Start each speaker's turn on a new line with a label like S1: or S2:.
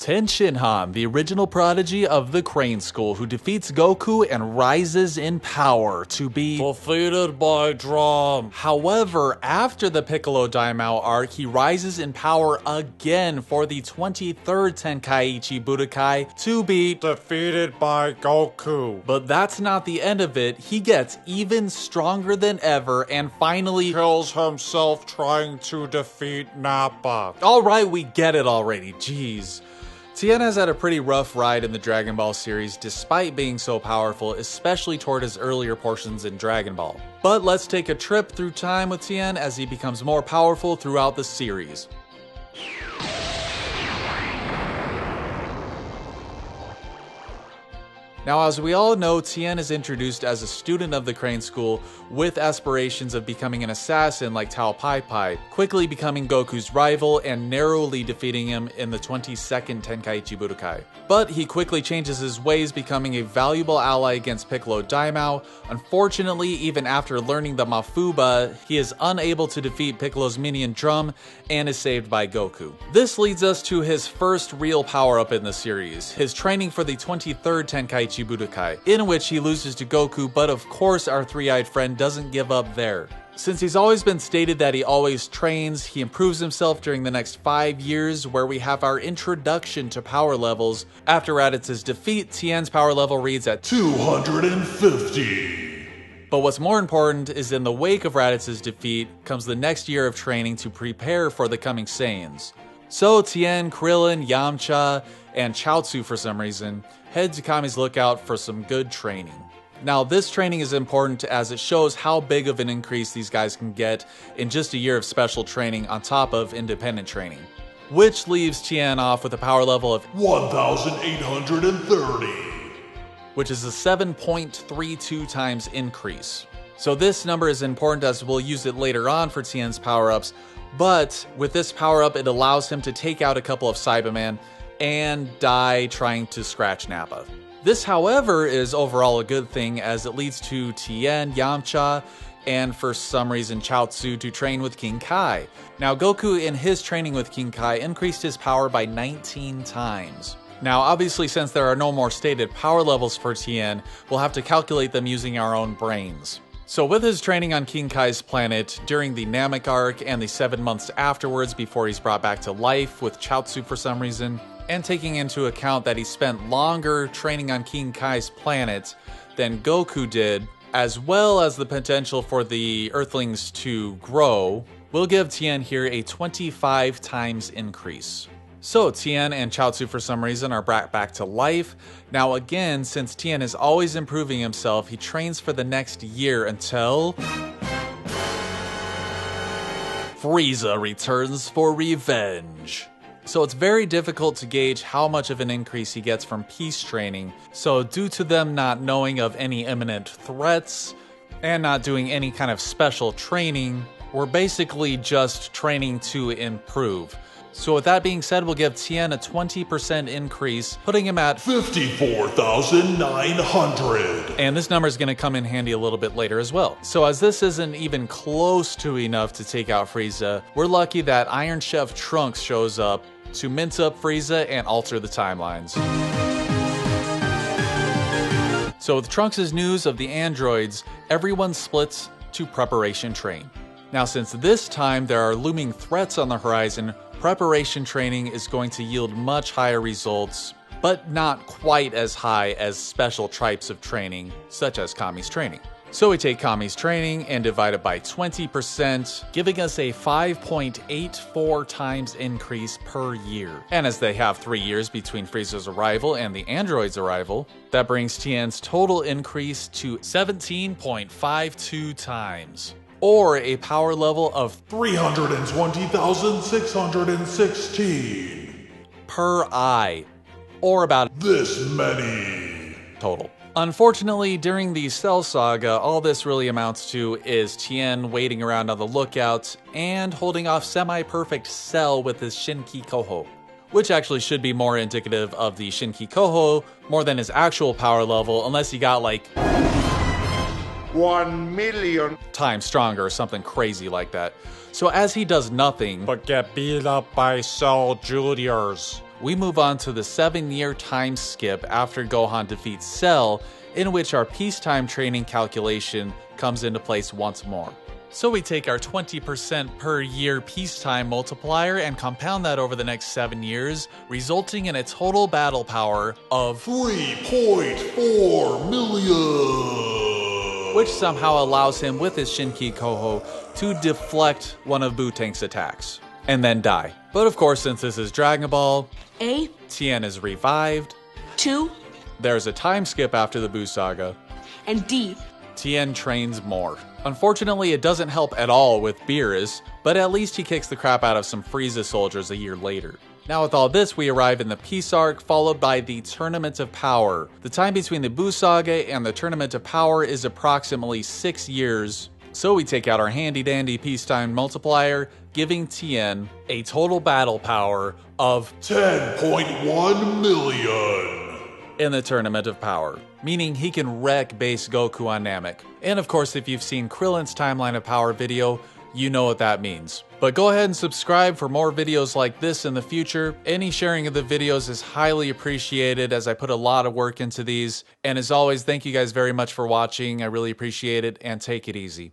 S1: Tien, the original prodigy of the Crane School, who defeats Goku and rises in power to be defeated by Drum. However, after the Piccolo Daimao arc, he rises in power again for the 23rd Tenkaichi Budokai to be defeated by Goku. But that's not the end of it. He gets even stronger than ever and finally kills himself trying to defeat Nappa. Alright, we get it already, jeez. Tien has had a pretty rough ride in the Dragon Ball series despite being so powerful, especially toward his earlier portions in Dragon Ball. But let's take a trip through time with Tien as he becomes more powerful throughout the series. Now, as we all know, Tien is introduced as a student of the Crane School with aspirations of becoming an assassin like Tao Pai Pai, quickly becoming Goku's rival and narrowly defeating him in the 22nd Tenkaichi Budokai. But he quickly changes his ways, becoming a valuable ally against Piccolo Daimao. Unfortunately, even after learning the Mafuba, he is unable to defeat Piccolo's minion Drum and is saved by Goku. This leads us to his first real power-up in the series, his training for the 23rd Tenkaichi Budokai, in which he loses to Goku, but of course our three-eyed friend doesn't give up there. Since he's always been stated that he always trains, he improves himself during the next 5 years, where we have our introduction to power levels. After Raditz's defeat, Tien's power level reads at 250. But what's more important is in the wake of Raditz's defeat comes the next year of training to prepare for the coming Saiyans. So Tien, Krillin, Yamcha, and Chaozu for some reason head to Kami's lookout for some good training. Now, this training is important as it shows how big of an increase these guys can get in just a year of special training on top of independent training. Which leaves Tien off with a power level of 1,830, which is a 7.32 times increase. So this number is important as we'll use it later on for Tien's power-ups, but with this power-up it allows him to take out a couple of Cybermen and die trying to scratch Nappa. This, however, is overall a good thing as it leads to Tien, Yamcha, and for some reason Chaozu to train with King Kai. Now, Goku in his training with King Kai increased his power by 19 times. Now, obviously, since there are no more stated power levels for Tien, we'll have to calculate them using our own brains. So with his training on King Kai's planet, during the Namek arc and the 7 months afterwards before he's brought back to life with Chaozu for some reason, and taking into account that he spent longer training on King Kai's planet than Goku did, as well as the potential for the Earthlings to grow, we'll give Tien here a 25 times increase. So Tien and Chaozu for some reason are brought back to life. Now again, since Tien is always improving himself, he trains for the next year until Frieza returns for revenge. So it's very difficult to gauge how much of an increase he gets from peace training. So due to them not knowing of any imminent threats and not doing any kind of special training, we're basically just training to improve. So with that being said, we'll give Tien a 20% increase, putting him at 54,900. And this number is going to come in handy a little bit later as well. So as this isn't even close to enough to take out Frieza, we're lucky that Iron Chef Trunks shows up to mince up Frieza and alter the timelines. So with Trunks' news of the androids, everyone splits to preparation train. Now since this time there are looming threats on the horizon, preparation training is going to yield much higher results, but not quite as high as special types of training, such as Kami's training. So we take Kami's training and divide it by 20%, giving us a 5.84 times increase per year. And as they have 3 years between Frieza's arrival and the android's arrival, that brings Tien's total increase to 17.52 times. Or a power level of 320,616 per eye, or about this many total. Unfortunately, during the Cell Saga, all this really amounts to is Tien waiting around on the lookout and holding off semi-perfect Cell with his Shinki Koho, which actually should be more indicative of the Shinki Koho more than his actual power level, unless he got like
S2: 1,000,000
S1: times stronger or something crazy like that. So as he does nothing but get beat up by Cell Juniors, we move on to the 7-year time skip after Gohan defeats Cell, in which our peacetime training calculation comes into place once more. So we take our 20% per year peacetime multiplier and compound that over the next 7 years, resulting in a total battle power of 3.4 million, which somehow allows him with his Shinki Koho to deflect one of Butank's attacks and then die. But of course, since this is Dragon Ball, Tien is revived,
S2: 2,
S1: there's a time skip after the Buu Saga,
S2: and D.
S1: Tien trains more. Unfortunately, it doesn't help at all with Beerus, but at least he kicks the crap out of some Frieza soldiers a year later. Now with all this, we arrive in the Peace Arc, followed by the Tournament of Power. The time between the Buu Saga and the Tournament of Power is approximately 6 years, so we take out our handy-dandy peacetime multiplier, giving Tien a total battle power of 10.1 million in the Tournament of Power, meaning he can wreck base Goku on Namek. And of course, if you've seen Krillin's Timeline of Power video, you know what that means. But go ahead and subscribe for more videos like this in the future. Any sharing of the videos is highly appreciated, as I put a lot of work into these. And as always, thank you guys very much for watching. I really appreciate it, and take it easy.